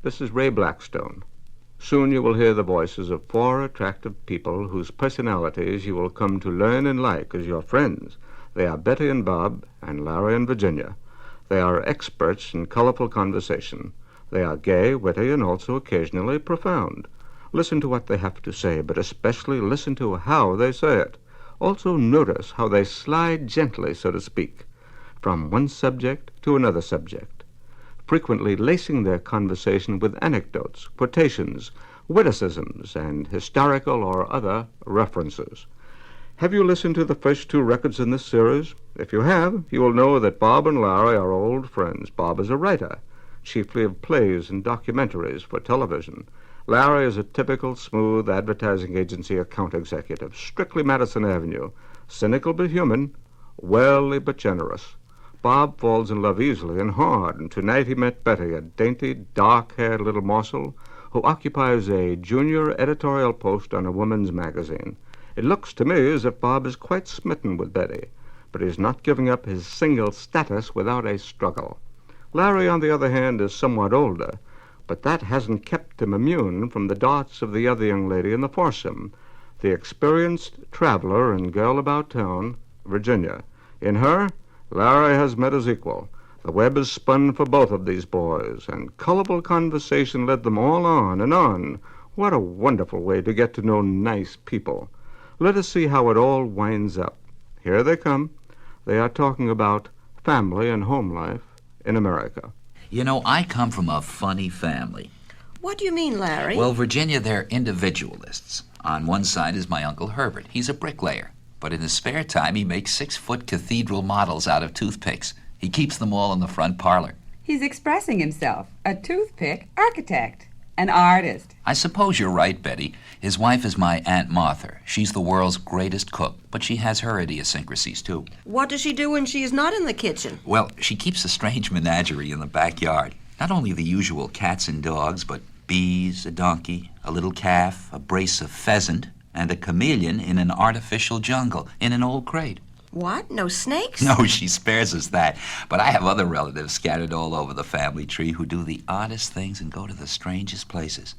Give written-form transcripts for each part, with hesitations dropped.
This is Ray Blackstone. Soon you will hear the voices of 4 attractive people whose personalities you will come to learn and like as your friends. They are Betty and Bob, and Larry and Virginia. They are experts in colorful conversation. They are gay, witty, and also occasionally profound. Listen to what they have to say, but especially listen to how they say it. Also notice how they slide gently, so to speak, from one subject to another subject, frequently lacing their conversation with anecdotes, quotations, witticisms, and historical or other references. Have you listened to the first 2 records in this series? If you have, you will know that Bob and Larry are old friends. Bob is a writer, chiefly of plays and documentaries for television. Larry is a typical smooth advertising agency account executive, strictly Madison Avenue, cynical but human, worldly but generous. Bob falls in love easily and hard, and tonight he met Betty, a dainty, dark-haired little morsel who occupies a junior editorial post on a woman's magazine. It looks to me as if Bob is quite smitten with Betty, but he's not giving up his single status without a struggle. Larry, on the other hand, is somewhat older, but that hasn't kept him immune from the darts of the other young lady in the foursome, the experienced traveler and girl about town, Virginia. In her, Larry has met his equal. The web is spun for both of these boys, and colorful conversation led them all on and on. What a wonderful way to get to know nice people. Let us see how it all winds up. Here they come. They are talking about family and home life in America. You know, I come from a funny family. What do you mean, Larry? Well, Virginia, they're individualists. On one side is my Uncle Herbert. He's a bricklayer. But in his spare time, he makes 6-foot cathedral models out of toothpicks. He keeps them all in the front parlor. He's expressing himself. A toothpick architect. An artist. I suppose you're right, Betty. His wife is my Aunt Martha. She's the world's greatest cook, but she has her idiosyncrasies, too. What does she do when she is not in the kitchen? Well, she keeps a strange menagerie in the backyard. Not only the usual cats and dogs, but bees, a donkey, a little calf, a brace of pheasant, and a chameleon in an artificial jungle, in an old crate. What? No snakes? No, she spares us that. But I have other relatives scattered all over the family tree who do the oddest things and go to the strangest places.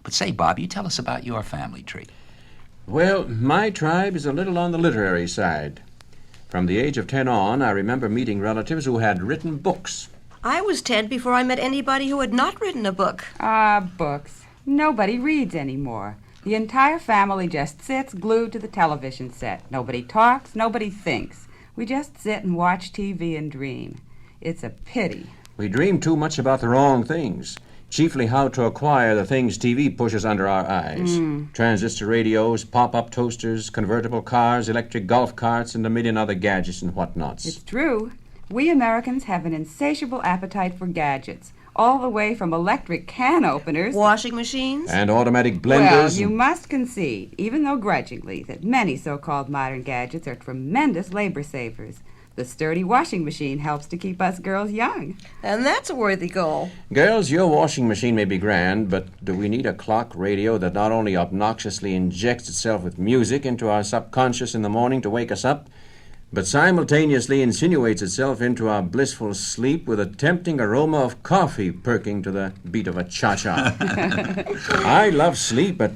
But say, Bob, you tell us about your family tree. Well, my tribe is a little on the literary side. From the age of 10 on, I remember meeting relatives who had written books. I was 10 before I met anybody who had not written a book. Books. Nobody reads anymore. The entire family just sits glued to the television set. Nobody talks, nobody thinks. We just sit and watch TV and dream. It's a pity. We dream too much about the wrong things, chiefly how to acquire the things TV pushes under our eyes. Transistor radios, pop-up toasters, convertible cars, electric golf carts, and a million other gadgets and whatnots. It's true. We Americans have an insatiable appetite for gadgets, all the way from electric can openers... Washing machines? And automatic blenders. Well, you must concede, even though grudgingly, that many so-called modern gadgets are tremendous labor savers. The sturdy washing machine helps to keep us girls young. And that's a worthy goal. Girls, your washing machine may be grand, but do we need a clock radio that not only obnoxiously injects itself with music into our subconscious in the morning to wake us up, but simultaneously insinuates itself into our blissful sleep with a tempting aroma of coffee perking to the beat of a cha-cha? I love sleep, but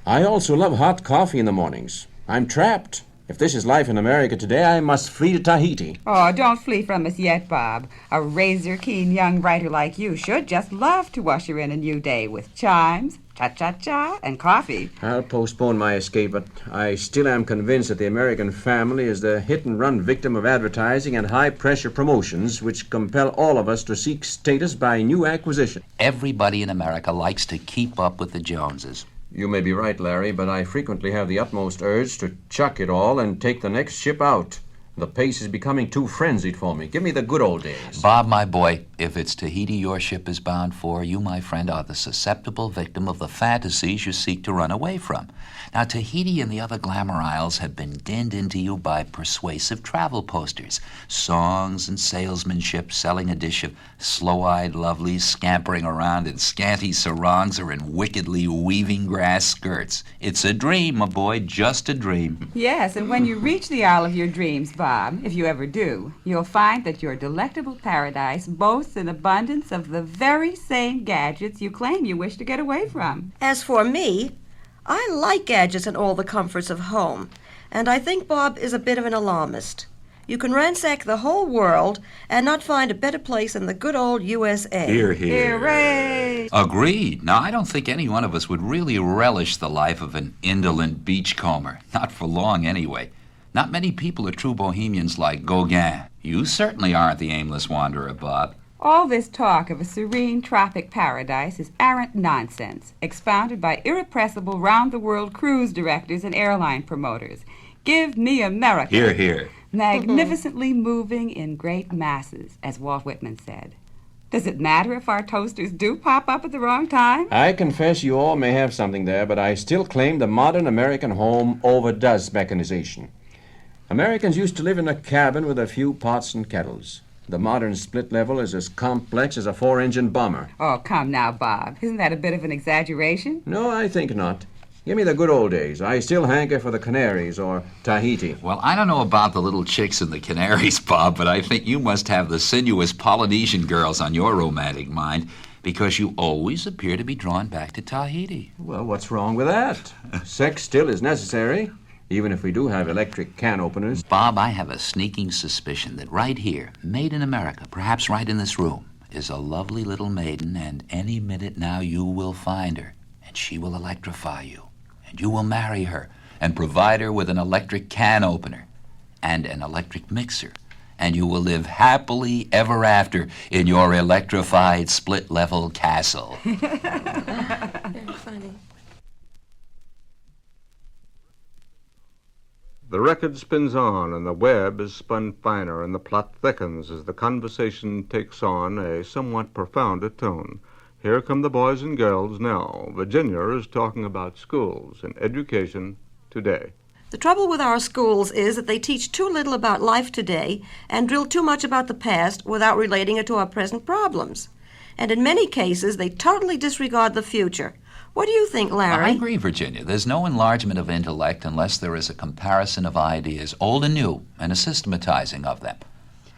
I also love hot coffee in the mornings. I'm trapped. If this is life in America today, I must flee to Tahiti. Oh, don't flee from us yet, Bob. A razor-keen young writer like you should just love to usher in a new day with chimes, cha-cha-cha, and coffee. I'll postpone my escape, but I still am convinced that the American family is the hit-and-run victim of advertising and high-pressure promotions which compel all of us to seek status by new acquisition. Everybody in America likes to keep up with the Joneses. You may be right, Larry, but I frequently have the utmost urge to chuck it all and take the next ship out. The pace is becoming too frenzied for me. Give me the good old days. Bob, my boy, if it's Tahiti your ship is bound for, you, my friend, are the susceptible victim of the fantasies you seek to run away from. Now, Tahiti and the other glamour isles have been dinned into you by persuasive travel posters, songs and salesmanship selling a dish of slow-eyed lovelies scampering around in scanty sarongs or in wickedly weaving grass skirts. It's a dream, my boy, just a dream. Yes, and when you reach the isle of your dreams, Bob, Bob, if you ever do, you'll find that your delectable paradise boasts an abundance of the very same gadgets you claim you wish to get away from. As for me, I like gadgets and all the comforts of home, and I think Bob is a bit of an alarmist. You can ransack the whole world and not find a better place than the good old USA. Hear, hear. Hooray! Agreed. Now, I don't think any one of us would really relish the life of an indolent beachcomber. Not for long, anyway. Not many people are true bohemians like Gauguin. You certainly aren't the aimless wanderer, Bob. All this talk of a serene tropic paradise is arrant nonsense, expounded by irrepressible round-the-world cruise directors and airline promoters. Give me America. Hear, hear. Magnificently moving in great masses, as Walt Whitman said. Does it matter if our toasters do pop up at the wrong time? I confess you all may have something there, but I still claim the modern American home overdoes mechanization. Americans used to live in a cabin with a few pots and kettles. The modern split level is as complex as a 4-engine bomber. Oh, come now, Bob. Isn't that a bit of an exaggeration? No, I think not. Give me the good old days. I still hanker for the Canaries or Tahiti. Well, I don't know about the little chicks and the Canaries, Bob, but I think you must have the sinuous Polynesian girls on your romantic mind, because you always appear to be drawn back to Tahiti. Well, what's wrong with that? Sex still is necessary, even if we do have electric can openers. Bob, I have a sneaking suspicion that right here, made in America, perhaps right in this room, is a lovely little maiden, and any minute now you will find her, and she will electrify you. You will marry her and provide her with an electric can opener and an electric mixer, and you will live happily ever after in your electrified split-level castle. Very funny. The record spins on, and the web is spun finer, and the plot thickens as the conversation takes on a somewhat profounder tone. Here come the boys and girls now. Virginia is talking about schools and education today. The trouble with our schools is that they teach too little about life today and drill too much about the past without relating it to our present problems. And in many cases, they totally disregard the future. What do you think, Larry? I agree, Virginia. There's no enlargement of intellect unless there is a comparison of ideas, old and new, and a systematizing of them.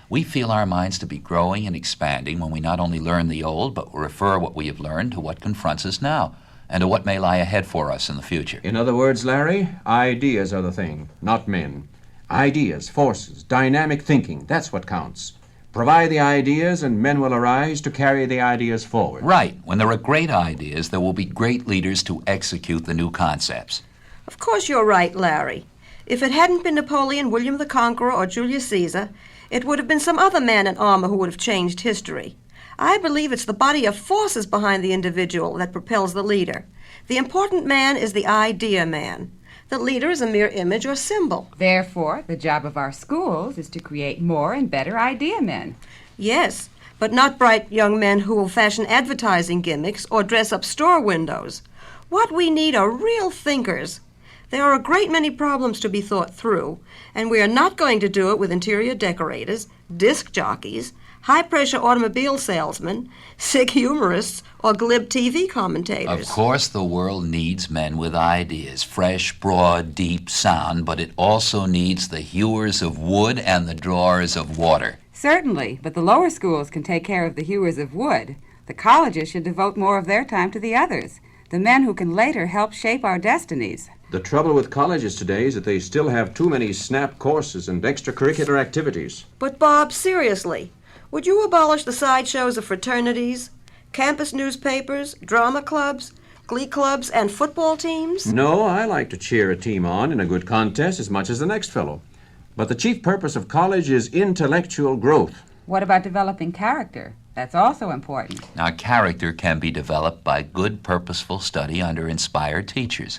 We feel our minds to be growing and expanding when we not only learn the old, but refer what we have learned to what confronts us now, and to what may lie ahead for us in the future. In other words, Larry, ideas are the thing, not men. Ideas, forces, dynamic thinking, that's what counts. Provide the ideas and men will arise to carry the ideas forward. Right. When there are great ideas, there will be great leaders to execute the new concepts. Of course you're right, Larry. If it hadn't been Napoleon, William the Conqueror, or Julius Caesar, it would have been some other man in armor who would have changed history. I believe it's the body of forces behind the individual that propels the leader. The important man is the idea man. The leader is a mere image or symbol. Therefore, the job of our schools is to create more and better idea men. Yes, but not bright young men who will fashion advertising gimmicks or dress up store windows. What we need are real thinkers. There are a great many problems to be thought through, and we are not going to do it with interior decorators, disc jockeys, high-pressure automobile salesmen, sick humorists, or glib TV commentators. Of course, the world needs men with ideas, fresh, broad, deep, sound, but it also needs the hewers of wood and the drawers of water. Certainly, but the lower schools can take care of the hewers of wood. The colleges should devote more of their time to the others, the men who can later help shape our destinies. The trouble with colleges today is that they still have too many snap courses and extracurricular activities. But, Bob, seriously, would you abolish the sideshows of fraternities, campus newspapers, drama clubs, glee clubs, and football teams? No, I like to cheer a team on in a good contest as much as the next fellow. But the chief purpose of college is intellectual growth. What about developing character? That's also important. Now, character can be developed by good, purposeful study under inspired teachers.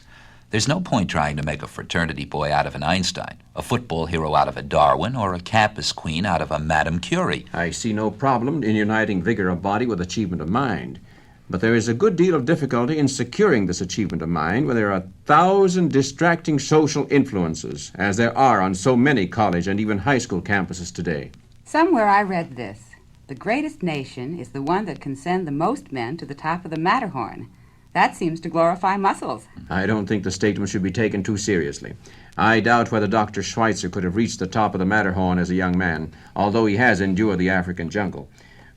There's no point trying to make a fraternity boy out of an Einstein, a football hero out of a Darwin, or a campus queen out of a Madame Curie. I see no problem in uniting vigor of body with achievement of mind. But there is a good deal of difficulty in securing this achievement of mind where there are 1,000 distracting social influences, as there are on so many college and even high school campuses today. Somewhere I read this. The greatest nation is the one that can send the most men to the top of the Matterhorn. That seems to glorify muscles. I don't think the statement should be taken too seriously. I doubt whether Dr. Schweitzer could have reached the top of the Matterhorn as a young man, although he has endured the African jungle.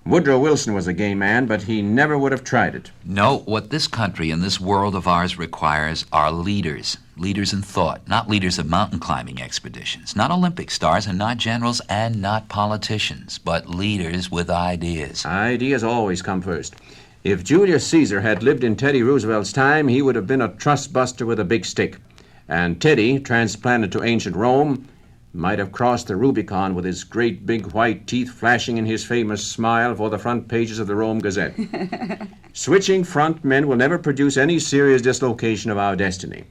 Woodrow Wilson was a gay man, but he never would have tried it. No, what this country and this world of ours requires are leaders. Leaders in thought, not leaders of mountain climbing expeditions, not Olympic stars and not generals and not politicians, but leaders with ideas. Ideas always come first. If Julius Caesar had lived in Teddy Roosevelt's time, he would have been a trust buster with a big stick. And Teddy, transplanted to ancient Rome, might have crossed the Rubicon with his great big white teeth flashing in his famous smile for the front pages of the Rome Gazette. Switching front men will never produce any serious dislocation of our destiny.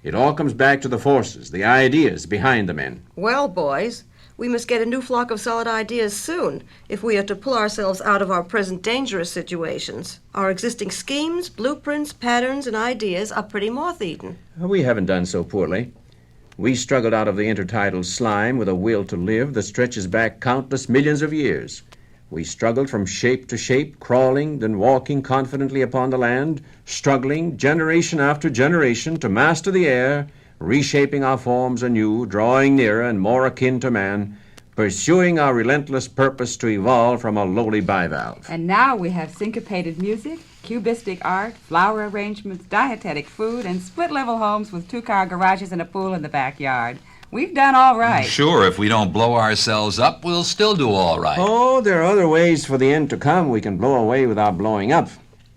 It all comes back to the forces, the ideas behind the men. Well, boys, we must get a new flock of solid ideas soon if we are to pull ourselves out of our present dangerous situations. Our existing schemes, blueprints, patterns, and ideas are pretty moth-eaten. We haven't done so poorly. We struggled out of the intertidal slime with a will to live that stretches back countless millions of years. We struggled from shape to shape, crawling, then walking confidently upon the land, struggling generation after generation to master the air, reshaping our forms anew, drawing nearer and more akin to man, pursuing our relentless purpose to evolve from a lowly bivalve. And now we have syncopated music, cubistic art, flower arrangements, dietetic food, and split-level homes with two-car garages and a pool in the backyard. We've done all right. Sure, if we don't blow ourselves up, we'll still do all right. Oh, there are other ways for the end to come we can blow away without blowing up.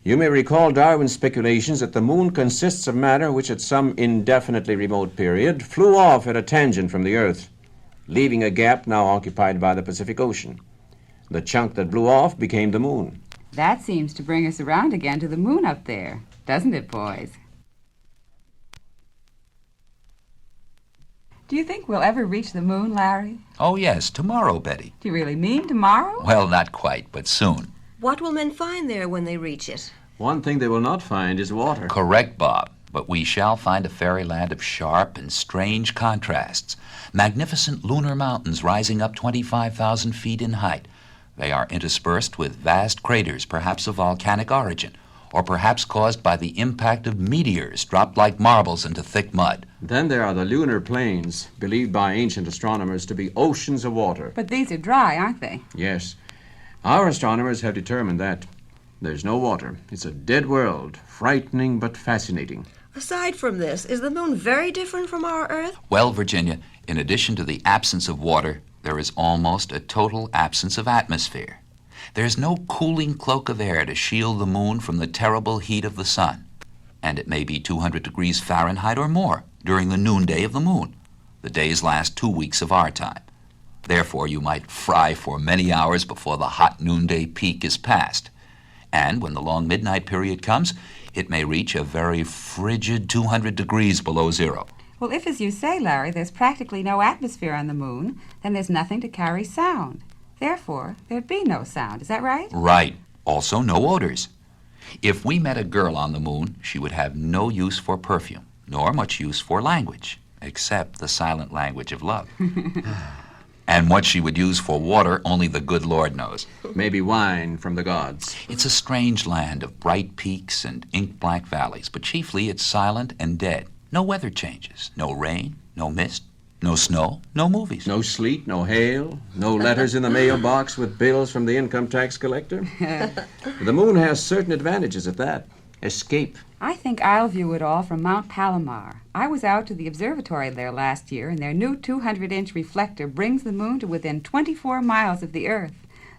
You may recall Darwin's speculations that the moon consists of matter which at some indefinitely remote period flew off at a tangent from the Earth, leaving a gap now occupied by the Pacific Ocean. The chunk that blew off became the moon. That seems to bring us around again to the moon up there, doesn't it, boys? Do you think we'll ever reach the moon, Larry? Oh, yes, tomorrow, Betty. Do you really mean tomorrow? Well, not quite, but soon. What will men find there when they reach it? One thing they will not find is water. Correct, Bob. But we shall find a fairyland of sharp and strange contrasts. Magnificent lunar mountains rising up 25,000 feet in height. They are interspersed with vast craters, perhaps of volcanic origin, or perhaps caused by the impact of meteors dropped like marbles into thick mud. Then there are the lunar plains, believed by ancient astronomers to be oceans of water. But these are dry, aren't they? Yes. Our astronomers have determined that. There's no water. It's a dead world, frightening but fascinating. Aside from this, is the moon very different from our Earth? Well, Virginia, in addition to the absence of water, there is almost a total absence of atmosphere. There's no cooling cloak of air to shield the moon from the terrible heat of the sun. And it may be 200 degrees Fahrenheit or more during the noonday of the moon. The days last 2 weeks of our time. Therefore, you might fry for many hours before the hot noonday peak is passed. And when the long midnight period comes, it may reach a very frigid 200 degrees below zero. Well, if, as you say, Larry, there's practically no atmosphere on the moon, then there's nothing to carry sound. Therefore, there'd be no sound. Is that right? Right. Also, no odors. If we met a girl on the moon, she would have no use for perfume, nor much use for language, except the silent language of love. And what she would use for water, only the good Lord knows. Maybe wine from the gods. It's a strange land of bright peaks and ink-black valleys, but chiefly it's silent and dead. No weather changes, no rain, no mist, no snow, no movies. No sleet, no hail, no letters in the mailbox with bills from the income tax collector. The moon has certain advantages at that. Escape. I think I'll view it all from Mount Palomar. I was out to the observatory there last year, and their new 200-inch reflector brings the moon to within 24 miles of the Earth.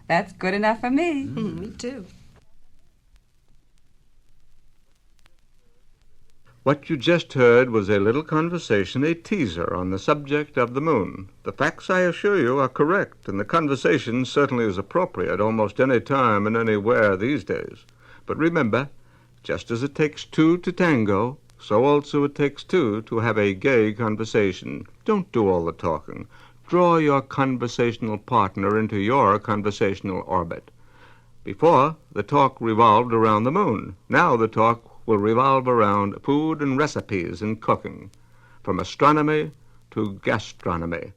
That's good enough for me. Me too. What you just heard was a little conversation, a teaser on the subject of the moon. The facts, I assure you, are correct, and the conversation certainly is appropriate almost any time and anywhere these days. But remember, just as it takes two to tango, so also it takes two to have a gay conversation. Don't do all the talking. Draw your conversational partner into your conversational orbit. Before, the talk revolved around the moon. Now the talk will revolve around food and recipes and cooking, from astronomy to gastronomy.